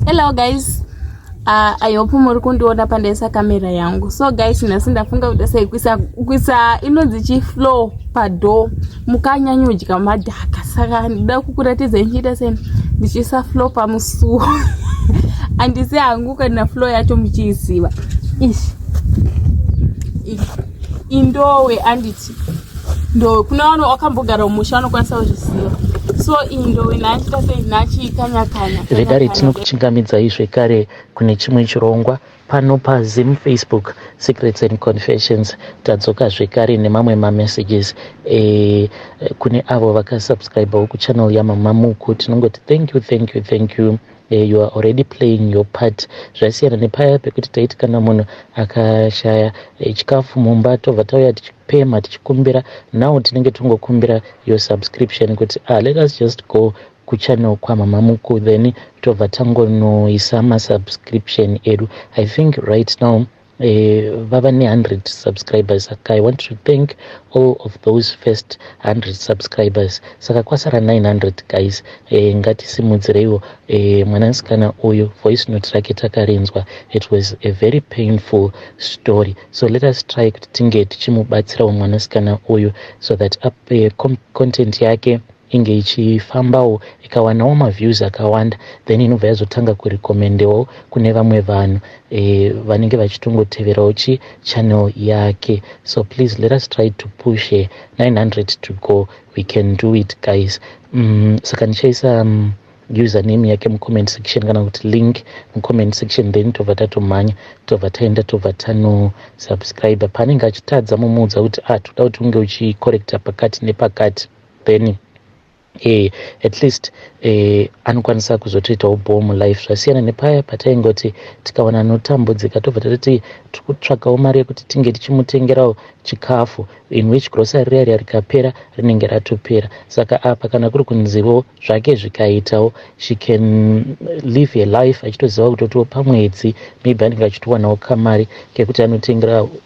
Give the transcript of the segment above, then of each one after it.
Hello guys, I hope muri kundiona pandaisa kamera yangu. So guys, nhasi ndafunga kuti kuisa inonzi chiflow pado mukanyanyudya madhaka. Saka ndida kukuratidza nchiita seni ndichiisa flow pamusuwo. Handisi hangu kana flow yacho muchiziva. Indowe anditi. Ndo kuna vanhu wakambogara mumusha vanokwanisa kuzviziva. So indowe nachiita sei nachikanya-kanya. Zvedare tinokuchingamidzai zvekare kune chimwe chirongwa pano paZim Facebook Secrets and Confessions. Tadzoka zvekare nemamwe mamessages kune avo vakasubscribewo kuchannel yaMamamuku. Tinongoti thank you. You are already playing your part. Zvasiyana nepaya pekuti taiti kana munhu akashaya chikafu mumba tobva tauya tichipema tichikumbira. Now tinenge tungokumbira your subscription kuti let us just go kuchannel kwaMamamuku then tobva tangonoisa masubscription edu. I think right now vava ne100 subscribers. Saka I want to thank all of those first 100 subscribers. Saka kwasara 900 guys. Ngatisimudzireiwo mwanasikana uyu voice note rake takarenzwa. It was a very painful story, so let us try kuti tinge tichimubatsirawo mwanasikana uyu so that content yake inge ichifambawo ikawanawo maviews akawanda, then inobva yazotanga kurekomendewo kune vamwe vanhu vanenge vachitongoteverawo channel yake. So please let us try to push 900 to go. We can do it guys. Saka ndichaisa username yake mucomment section kana kuti link mucomment section, then tobva tatomhanya tobva taenda tobva tano subscribe. Panenge achitadza mumuudza kuti toda kuti unge uchicorrecta pakati nepakati, then at least anokwanisa kuzotoitawo bomu life. Zvasiyana nepaya pataingoti tikawana notambudzika tobva tatoti tikutsvakawo mari yekuti tinge tichimutengerawo chikafu, in which grocery riya rikapera rinenge ratopera. Saka apa kana kuri kunzivo zvake zvikaitawo, she can live a life achitoziva kutotiwo pamwedzi maybe anenge achitowanawo kamari kekuti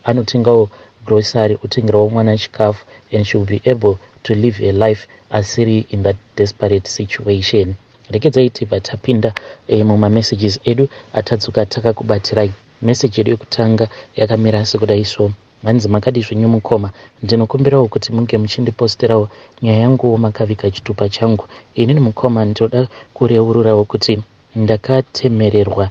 anotengawo grocery, utengerawo mwana chikafu, and she will be able to live a life asiri in that desperate situation. Rekedzai tibva tapinda mumamessages edu atadzoka takakubatirai. Message edu yekutanga yakamira sekudai so: manzi makadi zvenyu mukoma, ndinokumbirawo kuti munge muchindiposterawo nyaya yangu makavika chitupa changu. Inini mukoma ndinoda kureururawo kuti ndakatemererwa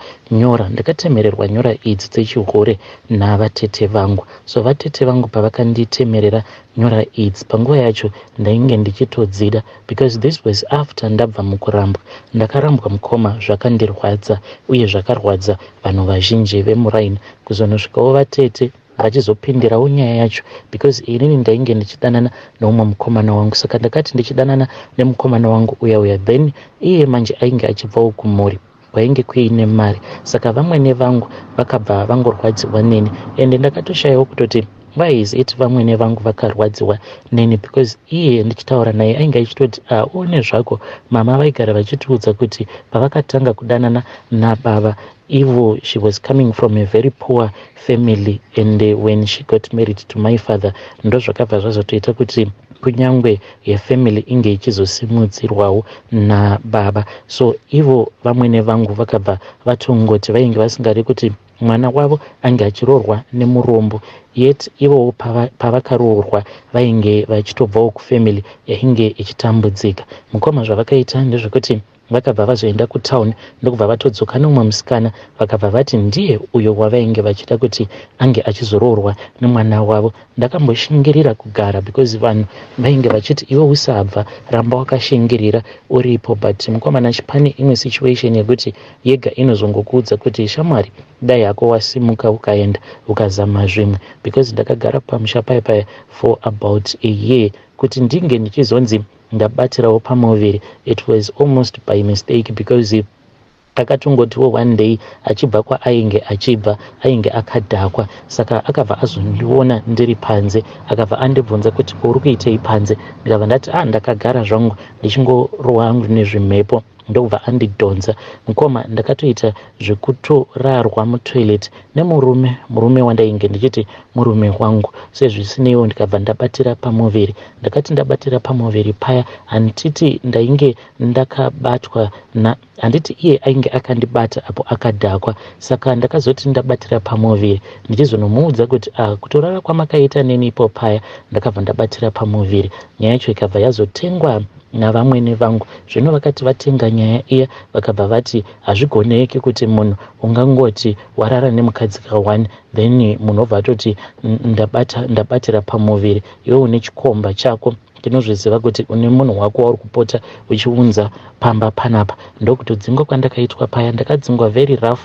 nyora idzi dzechihure navatete vangu. So vatete vangu pavakanditemerera nyora idzi, panguva yacho ndainge ndichitodzida, because this was after ndabva mukurambwa. Ndakarambwa mukoma, zvakandirwadza uye zvakarwadza vanhu vazhinji vemuraini. Kuzonosvikawo vatete vachizopindirawo nyaya yacho, because inini ndainge ndichidanana neumwe mukomana wangu. Saka ndakati ndichidanana nemukomana wangu uya, then iye manje ainge achibvawo kumhuri kwainge kuine mari. Saka vamwene vangu vakabva vangorwadziwa neni, ende ndakatoshayawo kutoti why is it vamwene vangu vakarwadziwa neni, because iye ndichitaura naye ainge achitoti one zvako mama vaigara vachitiudza kuti pavakatanga kudanana nababa, Ivo, she was coming from a very poor family, and when she got married to my father, ndo zvakabva zvazotoita kuti kunyangwe yefamily inge ichizosimudzirwawo nababa. So ivo vamwene vangu vakabva vatongoti vainge vasingari kuti mwana wavo ange achiroorwa nemurombo, yet ivo pavakaroorwa vainge vachitobvawo kufamily yainge ichitambudzika. Mukoma zvavakaita ndezvekuti vakabva vazoenda kutown ndokubva vatodzoka nomwe musikana, vakabva vati ndiye uyo wavainge vachida kuti ange achizoroorwa nemwana wavo. Ndakamboshingirira kugara, because vanhu vainge vachiti iwe usabva, ramba wakashingirira uripo, but mukomana pane imwe situation yekuti yega inozongokuudza kuti shamwari dai yako wasimuka ukaenda ukazama zvimwe, because ndakagara pamusha paya for about a year kuti ndinge ndichizonzi ndabatirawo pamoviri. It was almost by mistake, because akatongotiwo one day achibva kwaainge achibva ainge akadhakwa. Saka akabva azondiona ndiri panze, akabva andibvunza kuti uri kuitei panze. Ndikabva ndati ndakagara zvangu ndichingorohwa hangu nezvimhepo. ndobva andidhonza. Mukoma ndakatoita zvekutorarwa mutoilet nemurume wandainge ndichiti murume wangu. Sezvisineiwo ndikabva ndabatira pamuviri. Ndakati ndabatira pamuviri paya, handiti ndainge ndakabatwa handiti iye ainge akandibata apo akadhakwa. Saka ndakazoti ndabatira pamuviri ndichizonomuudza kuti kutorara kwamakaita nenipo paya ndakabva ndabatira pamuviri. Nyaya yacho ikabva yazotengwa navamwene vangu. Zvino vakati vatenga nyaya iya vakabva vati hazvigoneki kuti munhu ungangoti warara nemukadzi ka1 then munhu obva atoti ndabatira pamuviri. Iwe une chikomba chako, tinozviziva kuti une munhu wako wauri kupota uchiunza pamba panapa. Ndokutodzinga kwandakaitwa paya, ndakadzingwa very rough.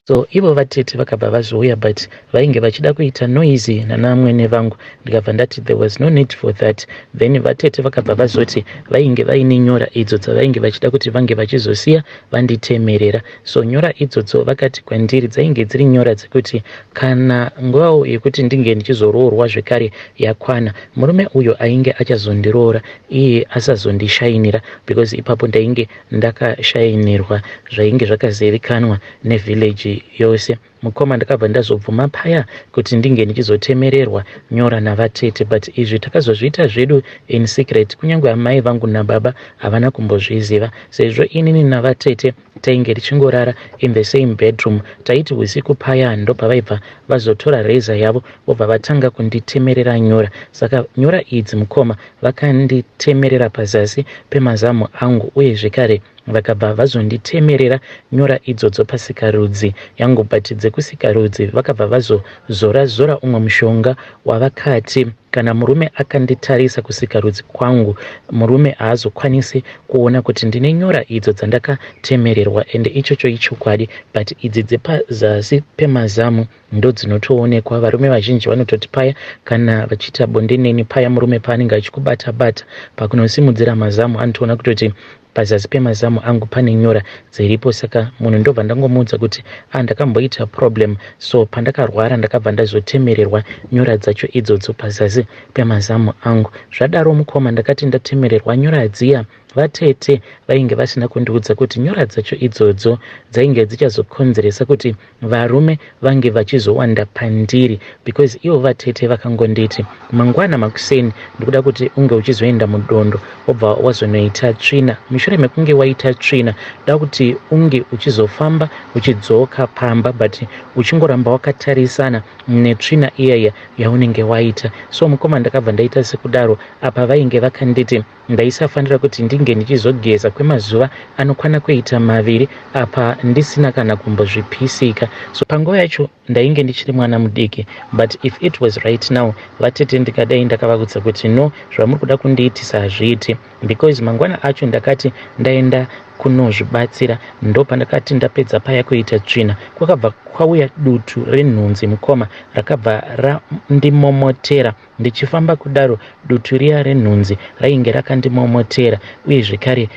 So ivo vatete vakabva vazouya but vainge vachida kuita noisy nanamwene vangu. Ndikabva ndati there was no need for that. Then vatete vakabva vazoti vainge vaine nyora idzo dzavainge vachida kuti vange vachizosiya vanditemerera. So nyora idzodzo vakati kwandiri dzainge dziri nyora dzekuti kana nguvawo yekuti ndinge ndichizoroorwa zvekare yakwana, murume uyo ainge achazondiroora iye asazondishainira, because ipapo ndainge ndakashainirwa zvainge zvakazivikanwa nevillage yose. Mukoma ndakabva ndazobvuma paya kuti ndinge ndichizotemererwa nyora navatete, but izvi takazozviita zvedu in secret. Kunyange amai vangu nababa havana kumbozviziva, sezvo inini navatete tainge tichingorara in the same bedroom. Taiti usiku paya ndo pavaibva vazotora reza yavo vobva vatanga kunditemerera nyora. Saka nyora idzi mukoma vakanditemerera pazasi pemazamu angu, uye zvekare vakabva vazonditemerera nyora idzodzo pasikarudzi yangu, but dzekusikarudzi vakabva vazozora umwe mushonga wavakati kana murume akanditarisa kusikarudzi kwangu, murume haazokwanisi kuona kuti ndine nyora idzo dzandakatemererwa. Ende ichocho ichokwadi, but idzi dzepazasi pemazamu ndo dzinotoonekwa. Varume vazhinji vanototi paya kana vachiita bonde neni paya murume paanenge achikubata-bata pakunosimudzira mazamu anotoona kutoti pazasi pemazamu angu pane nyora dziripo. Saka munhu ndobva ndangomuudza kuti ndakamboita problem, so pandakarwara ndakabva ndazotemererwa nyora dzacho idzodzo pazasi pemazamu angu. Zvadaro mukoma ndakati ndatemererwa nyora dziya, vatete vainge vasina kundiudza kuti nyora dzacho idzodzo dzainge dzichazokonzeresa kuti varume vange vachizowanda pandiri, because ivo vatete vakangonditi mangwana makuseni ndikuda kuti unge uchizoenda mudondo wobva wazonoita tsvina. Mushure mekunge waita tsvina da kuti unge uchizofamba uchidzoka pamba, but uchingoramba wakatarisana netsvina iyaya yaunenge waita. So mukoma ndakabva ndaita sekudaro. Apa vainge vakanditi ndaisafanira kuti ndinge ndichizogeza kwemazuva anokwana kuita 2 apa ndisina kana kumbozvipisika. So panguva yacho ndainge ndichiri mwana mudiki, but if it was right now vatete ndikadai ndakavaudza kuti no, zvamuri kuda kundiitisa hazviiti, because mangwana acho ndakati ndaenda kunozvibatsira. Ndo pandakati ndapedza paya kuita tsvina kwakabva kwauya dutu renhunzi mukoma, rakabva randimomotera. Ndichifamba kudaro dutu riya renhunzi rainge rakandimomotera, uye zvekare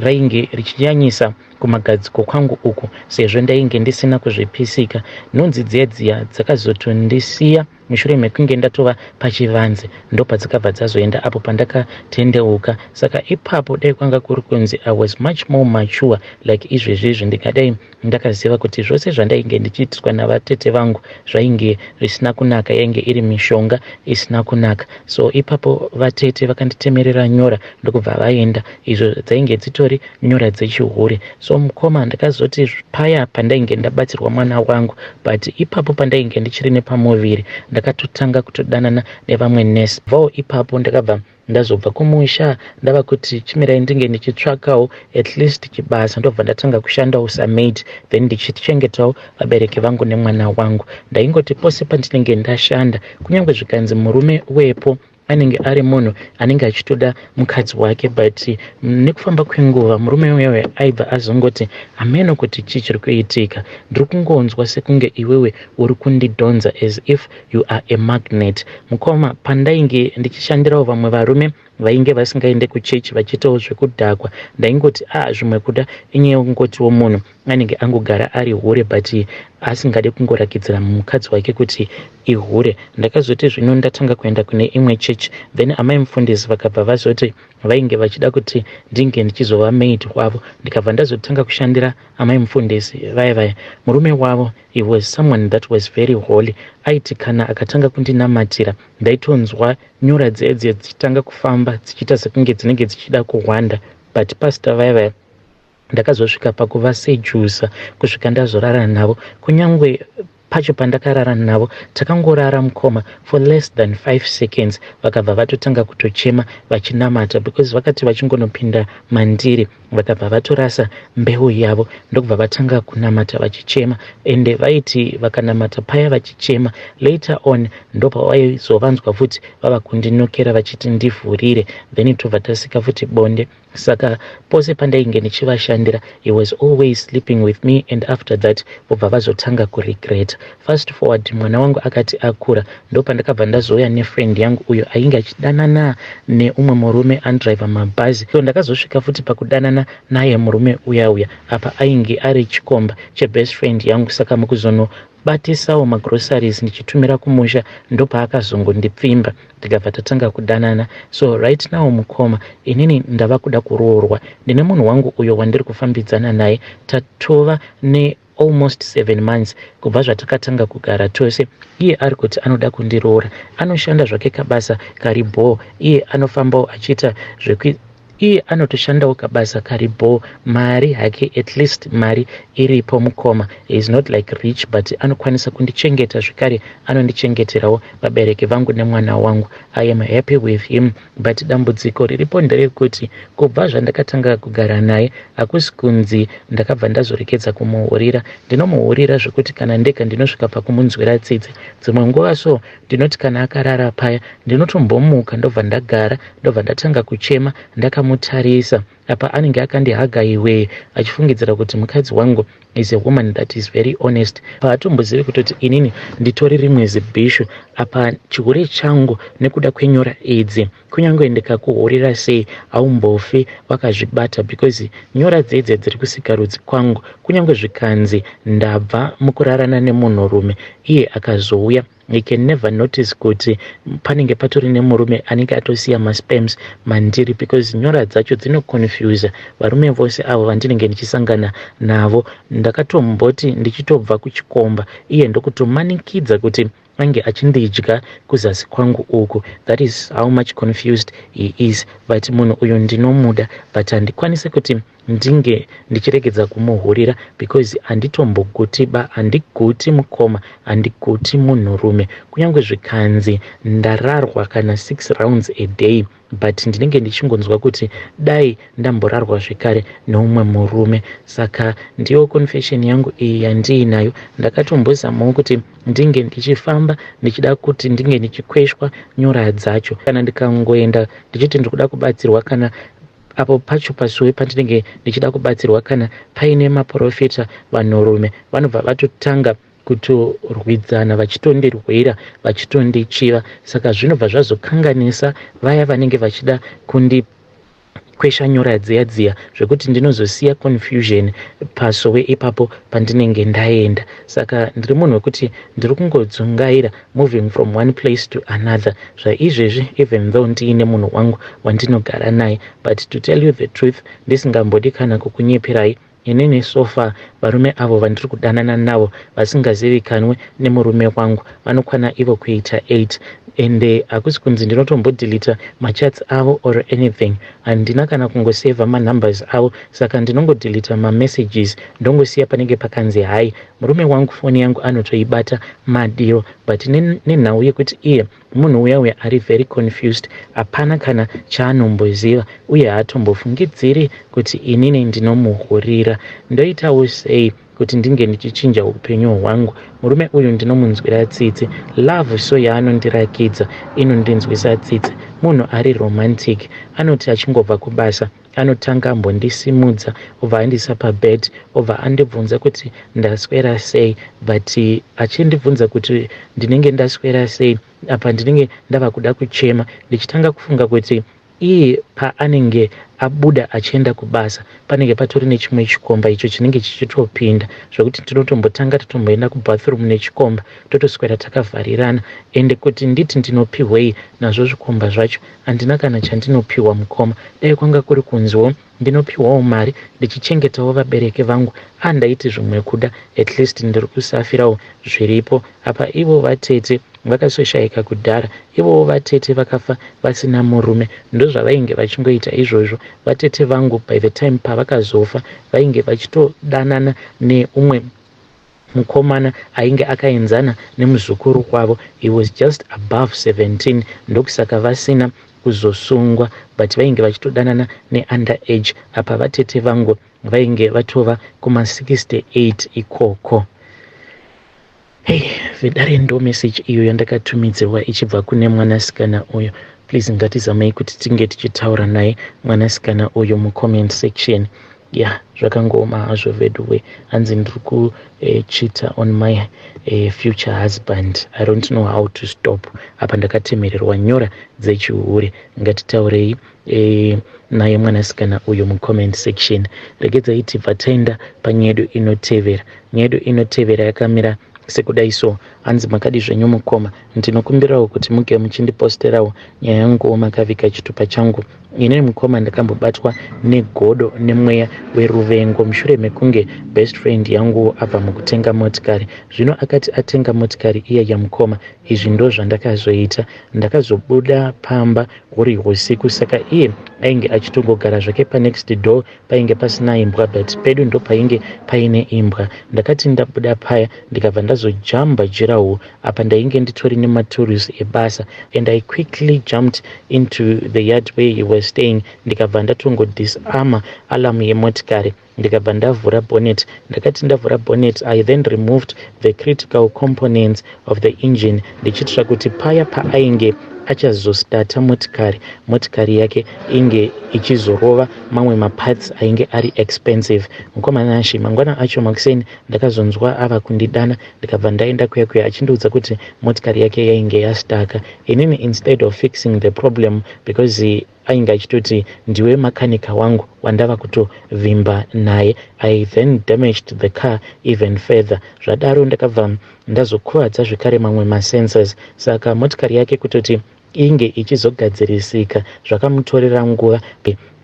rainge richinyanyisa kumagadziko kwangu uku, sezvo ndainge ndisina kuzvipisika. Nhunzi dziya dzakazotondisiya mushure mekunge ndatova pachivanze, ndo padzakabva dzazoenda apo pandakatendeuka. Saka ipapo dai kwanga kuri kunzi I was much more mature, like izvezvizvi ndikadai ndakaziva kuti zvose zvandainge ndichiitwa navatete vangu zvainge zvisina kunaka, yainge iri mishonga isina kunaka. So ipapo vatete vakanditemerera nyora ndokubva vaenda, izvo dzainge dzitori nyora dzechihure. So mukoma ndakazoti paya pandainge ndabatsirwa mwana wangu, but ipapo pandainge ndichiri nepamuviri ndakatotanga kutodanana nevamwe nesi. Vao ipapo ndakabva ndazobva kumusha ndava kuti chimirai ndinge ndichitsvakawo at least chibasa, ndobva ndatanga kushandawo samaid, then ndichichengetawo vabereki vangu nemwana wangu. Ndaingoti pose pandinenge ndashanda, kunyange zvikanzi murume wepo anenge ari munhu anenge achitoda mukadzi wake, but nekufamba kwenguva murume wewe aibva azongoti ameno kuti chii chiri kuitika, ndiri kungonzwa sekunge iwewe uri kundidhonza as if you are a magnet. Mukoma pandainge ndichishandirawo vamwe varume vainge vasingaende kuchechi vachiitawo zvekudhakwa, ndaingoti zvimwe kuda inyewe ngotiwo munhu anenge angogara ari hure, but asingade kungorakidzira mukadzi wake kuti ihure. Ndakazoti zvino ndatanga kuenda kune imwe church, then amai mufundisi vakabva vazoti vainge vachida kuti ndinge ndichizova maid wavo. Ndikabva ndazotanga kushandira amai mufundisi vaya. Murume wavo, he was someone that was very holy. Aiti kana akatanga kundinamatira ndaitonzwa nyora dzedzo dzichitanga kufamba dzichiita sekunge dzinenge dzichida kuhwanda. But pastor vaya ndakazosvika pakuvasejusa kusvika ndazorara navo. Kunyangwe pacho pandakarara navo takangorara mukoma for less than 5 seconds vakabva vatotanga kutochema vachinamata, because vakati vachingonopinda mandiri vakabva vatorasa mbeu yavo ndokubva vatanga kunamata vachichema. Ende vaiti vakanamata paya vachichema, later on ndopa vaizovanzwa futi vava kundinokera vachiti ndivhurire, then tobva tasika futi bonde. Saka pose pandainge ndichivashandira, he was always sleeping with me, and after that vobva vazotanga kuregret. Fast forward, mwana wangu akati akura, ndopa ndakabva ndazouya nefriend yangu uyo ainge achidanana neumwe murume andriver mabhazi. So ndakazosvika futi pakudanana naye murume uya apa ainge ari chikomba chebest friend yangu. Saka mukuzonobatisawo magroceries ndichitumira kumusha ndopa akazongondipfimba tikabva tatanga kudanana. So right now mukoma inini ndava kuda kuroorwa. Ndine munhu wangu uyo wandiri kufambidzana naye, tatova ne almost 7 months kubva zvatakatanga kugara tose. Iye ari kuti anoda kundiroora, anoshanda zvake kabasa karibho, iye anofambawo achiita iye anotoshandawo kabasa karibho, mari hake at least mari iripo mukoma. He is not like rich, but anokwanisa kundichengeta zvakare, anondichengeterawo vabereki vangu nemwana wangu. I am happy with him, but dambudziko riripo nderekuti kubva zvandakatanga kugara naye hakusi kunzi ndakabva ndazorekedza kumuhurira. Ndinomuhurira zvekuti kana ndega ndinosvika pakumunzwira tsitsi. Dzimwe nguva so ndinoti kana akarara paya ndinotombomuka ndobva ndagara, ndobva ndatanga kuchema ndakamutarisa. Apa anenge akandihaga iwe achifungidzira kuti mukadzi wangu is a woman that is very honest. Paatombozivi kutoti inini nditori rimwe zibhishu apa chihure changu nekuda kwenyora idzi. Kunyange ndikakuhurira sei haumbofi wakazvibata, because nyora dzedze dziri kusika rudzi kwangu. Kunyange zvikanzi ndabva mukurarana nemunhurume iye akazouya, you can never notice kuti panenge patori nemurume anenge atosiya maspams mandiri, because nyora dzacho dzinoconfuse varume vose avo vandinenge ndichisangana navo. Ndakatomboti ndichitobva kuchikomba iye ndokutomanikidza kuti ange achindidya kuzasi kwangu uku. That is how much confused he is. But munhu uyu ndinomuda, but handikwanise kuti ndinge ndichiregedza kumuhurira, because handitombogutiba, handiguti mukoma, handiguti munhurume. Kunyange zvikanzi ndararwa kana 6 rounds a day, but ndinenge ndichingonzwa kuti dai ndamborarwa zvekare neumwe murume. Saka ndiyo confession yangu iyi yandiinayo. Ndakatombozamawo kuti ndinge ndichifamba ndichida kuti ndinge ndichikweshwa nyora dzacho. Kana ndikangoenda ndichiti ndikuda kubatsirwa, kana apo pacho pasuwe pandinenge ndichida kubatsirwa, kana paine maprofita vanhurume vanobva vatotanga kutorwidzana vachitondirwira vachitondichiva. Saka zvinobva zvazokanganisa vaya vanenge vachida kwesha nyora dziya zvekuti ndinozosiya confusion pasowe ipapo pandinenge ndaenda. Saka ndiri munhu wekuti ndiri kungodzungaira, moving from one place to another. Zvaizvezvi even though ndiine munhu wangu wandinogara naye, but to tell you the truth, ndisingambodi kana kukunyepirai, inini sofa varume avo vandiri kudanana navo vasingazivikanwe nemurume wangu vanokwana ivo kuita 8, ende hakusi kunzi ndinotombodilita machats avo or anything. Handina kana kungoseva manumbers avo, saka ndinongodilita mamessages ndongosiya panenge pakanzi hai. Murume wangu foni yangu anotoibata madiro, but nenhau yekuti iye munhu uya ari very confused, hapana kana chaanomboziva uye haatombofungidziri kuti inini ndinomuhurira. Ndoitawo sei kuti ndinge ndichichinja upenyu hwangu? Murume uyu ndinomunzwira tsitsi. Love so yaanondirakidza inondinzwisa tsitsi. Munhu ari romantic, anoti achingobva kubasa anotanga ambondisimudza obva andisa pabed, obva andibvunza kuti ndaswera sei, but achindibvunza kuti ndinenge ndaswera sei apa ndinenge ndava kuda kuchema, ndichitanga kufunga kuti iye paanenge abuda achienda kubasa panenge patori nechimwe chikomba icho chinenge chichitopinda zvokuti tinotombotanga totomboenda kubathroom nechikomba totoswera takavharirana, ende kuti nditi ndinopiwei nazvo zvikomba zvacho handina kana chandinopiwa mukoma. Dai kwanga kuri kunziwo ndinopiwawo mari ndichichengetawo vabereki vangu, andaiti zvimwe kuda, at least ndiri kusafirawo zviripo apa. Ivo vatete vakasoshaika kudhara, ivowo vatete vakafa vasina murume, ndozvavainge vachingoita izvozvo. Vatete vangu by the time pavakazofa vainge vachitodanana neumwe mukomana ainge akaenzana nemuzukuru kwavo. He was just above 17, ndokusaka vasina kuzosungwa, but vainge vachitodanana neunderage. Apa vatete vangu vainge vatova kuma68 ikoko. Hey, vedare ndo message iyo yandakatumidzirwa ichibva kune mwanasikana uyo. Please ngatizamei kuti tinge tichitaura naye mwanasikana uyo mucomment section. Zvakangooma hazvo veduwe. Hanzi ndiri kuchita on my future husband. I don't know how to stop. Apa ndakatemererwa nyora dzechihure. Ngatitaurei naye mwanasikana uyo mucomment section. Regedzai tibva taenda panyedu inotevera. Nyedu inotevera yakamira sekudai so. Hanzi makadi zvenyu mukoma, ndinokumbirawo kuti muge muchindiposterawo nyaya yangu makavika chitupa changu. Inini mukoma ndakambobatwa negodo nemweya weruvengo mushure mekunge best friend yangu abva mukutenga motikari. Zvino akati atenga motikari iya yamukoma, izvi ndo zvandakazoita. Ndakazobuda pamba huri usiku, saka iye ainge achitongogara zvake panext door, painge pasina imbwa, but pedu ndo painge paine imbwa. Ndakati ndabuda paya ndikabva ndazojamba jirawo apa ndainge nditori nematools ebasa, and I quickly jumped into the yard where he was staying. Ndikabva ndatongodisarma alarm yemotikari, ndikabva ndavhura bonnet. Ndakati ndavhura bonnet, I then removed the critical components of the engine, ndichitira kuti paya paainge achazostata motikari yake inge ichizorova mamwe maparts ainge ari expensive. Mukomana ashi mangwana acho makuseni ndakazonzwa ava kundidana, ndikabva ndaenda kuya achindiudza kuti motikari yake yainge yastaka. Inini instead of fixing the problem, because ainge achitoti ndiwe makanika wangu wandava kutovimba naye, I then damaged the car even further. Zvadaro ndakabva ndazokuvadza zvekare mamwe masensors, saka motikari yake kutoti inge ichizogadzirisika zvakamutorera nguva.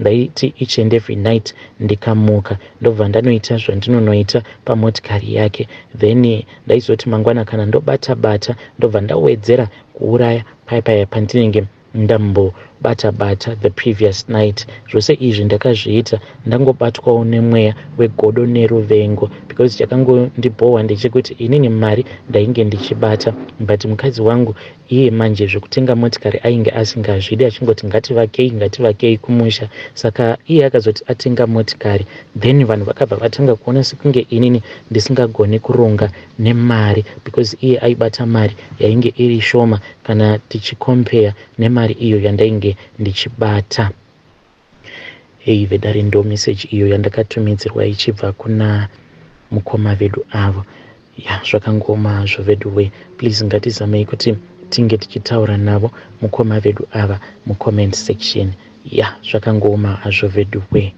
Ndaiti each and every night ndikamuka ndobva ndanoita zvandinonoita pamotikari yake, then ndaizoti mangwana kana ndobata ndobva ndawedzera kuuraya paya pandinenge ndambobata the previous night. Zvose izvi ndakazviita ndangobatwawo nemweya wegodo neruvengo, because chakangondibhowa ndechekuti inini mari ndainge ndichibata, but mukadzi wangu iye manje zvekutenga motikari ainge asingazvidi, achingoti ngativakei kumusha. Saka iye akazoti atenga motikari, then vanhu vakabva vatanga kuona sekunge inini ndisingagoni kuronga nemari, because iye aibata mari yainge iri shoma kana tichikompea nemari iyo yandainge ndichibata. Hey, vedare ndo message iyo yandakatumidzirwa ichibva kuna mukoma vedu avo. Zvakangooma hazvo veduwe. Please ngatizamei kuti tinge tichitaura navo mukoma vedu ava mucomment section. Zvakangooma hazvo veduwe.